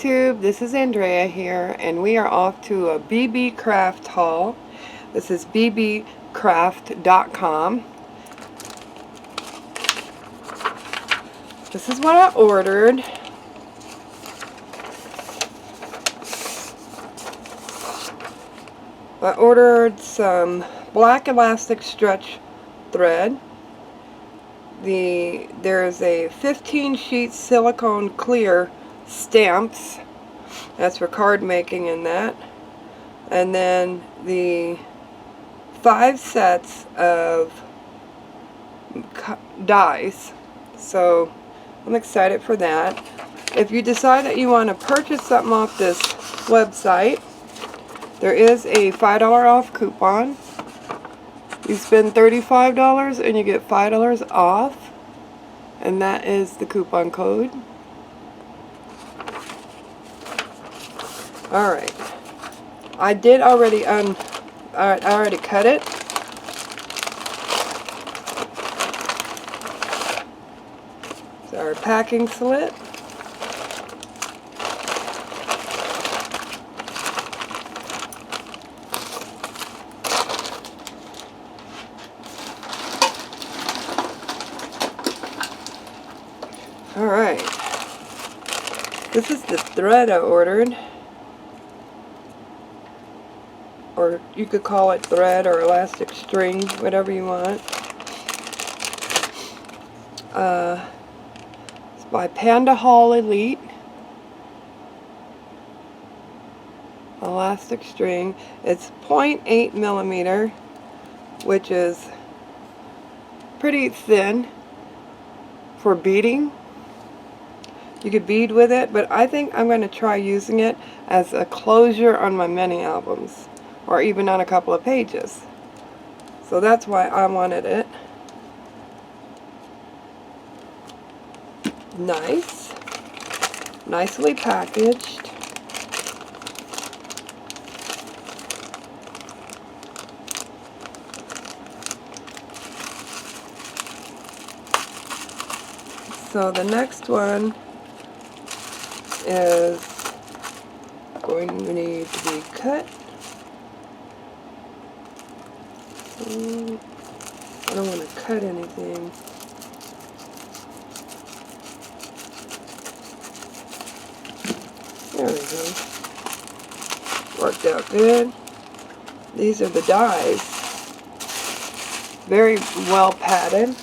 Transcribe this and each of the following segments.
YouTube, this is Andrea here, and we are off to a Beebeecraft haul. This is Beebeecraft.com. This is what I ordered. I ordered some black elastic stretch thread. There's a 15 sheet silicone clear stamps. That's for card making in that. And then the 5 sets of dies. So I'm excited for that. If you decide that you want to purchase something off this website, there is a $5 off coupon. You spend $35 and you get $5 off, and that is the coupon code. Alright, I did already I already cut it. It's our packing slit. Alright, this is the thread I ordered, or you could call it thread or elastic string, whatever you want. It's by Panda Hall Elite. Elastic string. It's 0.8 millimeter, which is pretty thin for beading. You could bead with it, but I think I'm going to try using it as a closure on my mini albums, or even on a couple of pages. So that's why I wanted it. Nice. Nicely packaged. So the next one is going to need to be cut. I don't want to cut anything. There we go. Worked out good. These are the dies. Very well padded.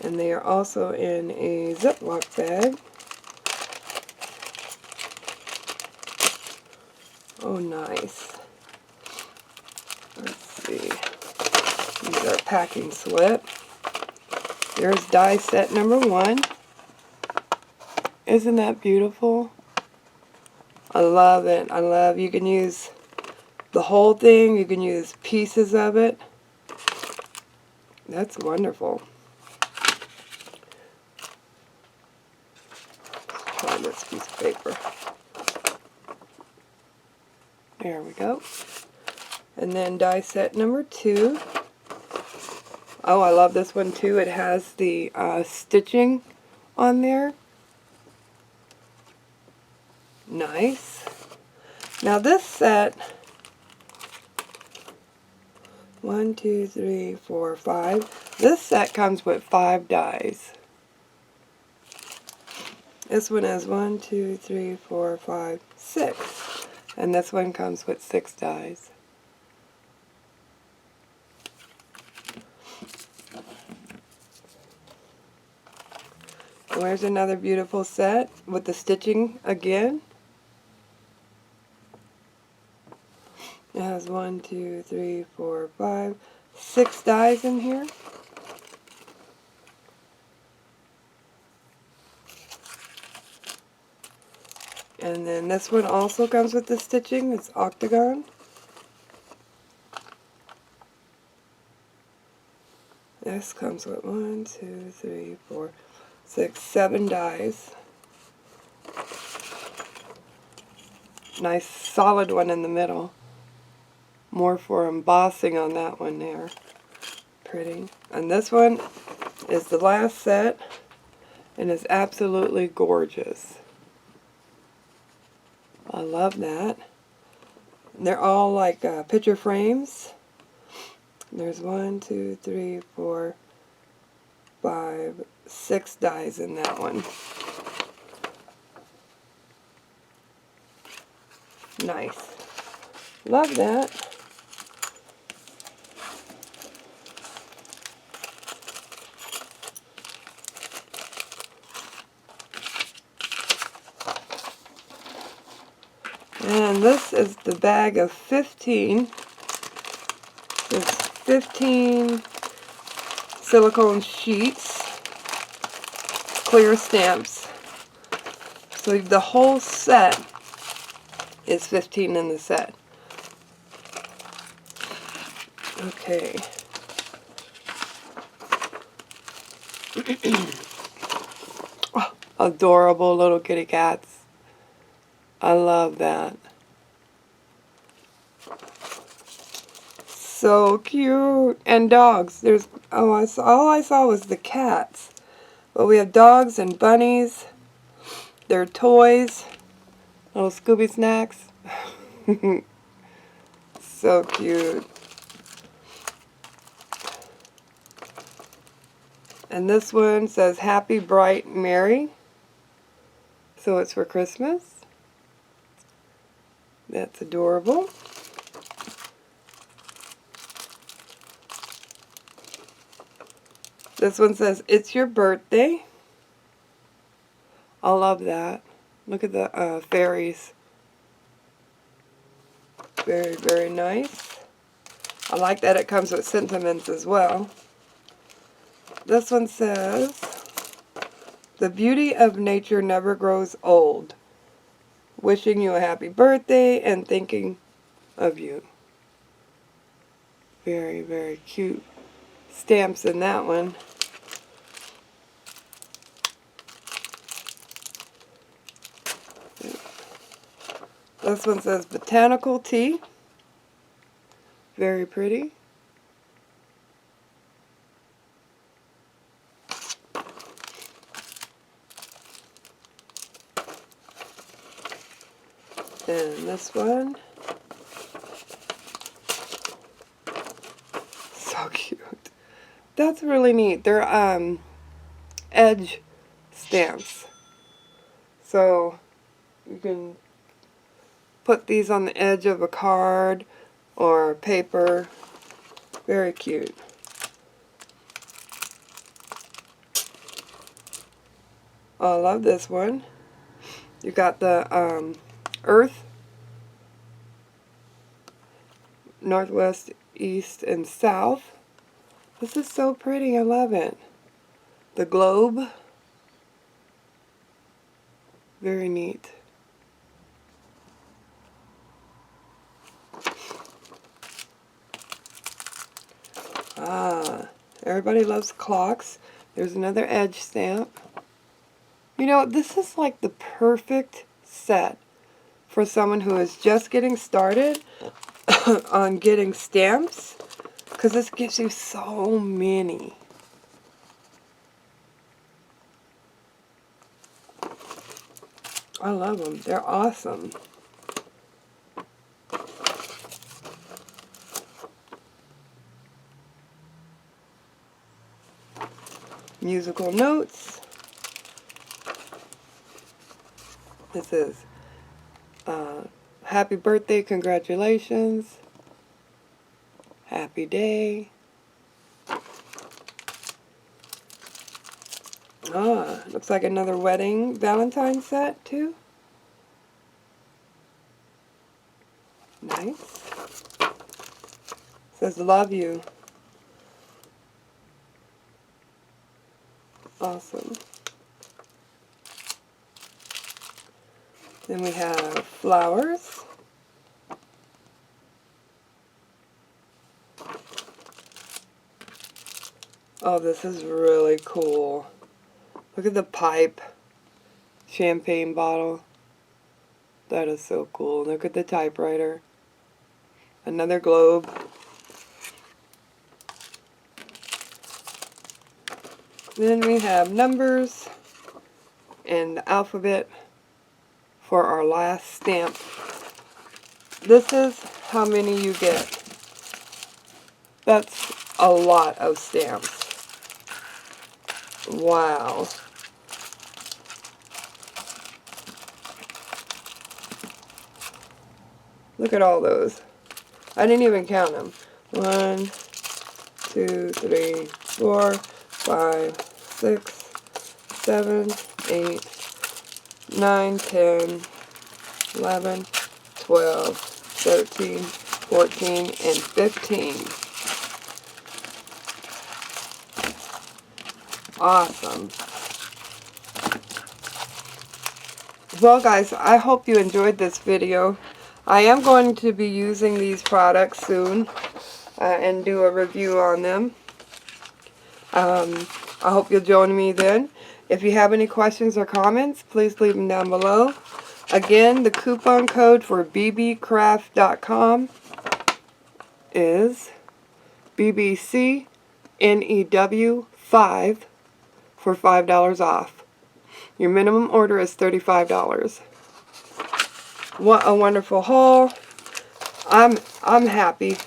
And they are also in a Ziploc bag. Oh, nice. Let's see. These are packing slip. There's die set number 1. Isn't that beautiful? I love it. I love, you can use the whole thing. You can use pieces of it. That's wonderful. Try this piece of paper. There we go. And then die set number 2. Oh, I love this one too. It has the stitching on there. Nice. Now this set, 1, 2, 3, 4, 5. This set comes with 5 dies. This one has 1, 2, 3, 4, 5, 6. And this one comes with 6 dies. There's another beautiful set with the stitching again. It has 1, 2, 3, 4, 5, 6 dies in here. And then this one also comes with the stitching. It's octagon. This comes with 1, 2, 3, 4, 6, 7 dies. Nice solid one in the middle. More for embossing on that one there. Pretty. And this one is the last set. and it's absolutely gorgeous. I love that. And they're all like picture frames. There's 1, 2, 3, 4, 5, 6 dies in that one. Nice. Love that. And this is the bag of 15. There's 15 silicone sheets, clear stamps. So the whole set is 15 in the set. Okay. Oh, adorable little kitty cats. I love that. So cute. And dogs. There's all I saw was the cats. But we have dogs and bunnies. They're toys. Little Scooby snacks. So cute. And this one says Happy Bright Merry. So it's for Christmas. That's adorable. This one says It's Your Birthday. I love that. Look at the fairies. Very, very nice. I like that it comes with sentiments as well. This one says, The beauty of nature never grows old. Wishing you a happy birthday and thinking of you. Very, very cute stamps in that one. This one says Botanical Tea. Very pretty. And this one. So cute. That's really neat. They're edge stamps. So you can put these on the edge of a card or paper. Very cute. I love this one. You got the Earth, Northwest, East, and South. This is so pretty. I love it. The globe. Very neat. Ah, everybody loves clocks. There's another edge stamp. You know, this is like the perfect set for someone who is just getting started on getting stamps, because this gives you so many. I love them. They're awesome. Musical notes. This is happy birthday, congratulations, happy day. Ah, looks like another wedding Valentine set too. Nice. Says love you. Awesome. Then we have flowers. Oh, this is really cool. Look at the pipe. Champagne bottle. That is so cool. Look at the typewriter. Another globe. Then we have numbers. and the alphabet for our last stamp. This is how many you get. That's a lot of stamps. Wow. Look at all those. I didn't even count them. 1, 2, 3, 4, 5, 6, 7, 8, 9, 10, 11, 12, 13, 14, and 15. Awesome. Well guys, I hope you enjoyed this video. I am going to be using these products soon and do a review on them. I hope you'll join me then. If you have any questions or comments, please leave them down below. Again, the coupon code for Beebeecraft.com is BBCNEW5 for $5 off. Your minimum order is $35. What a wonderful haul. I'm happy.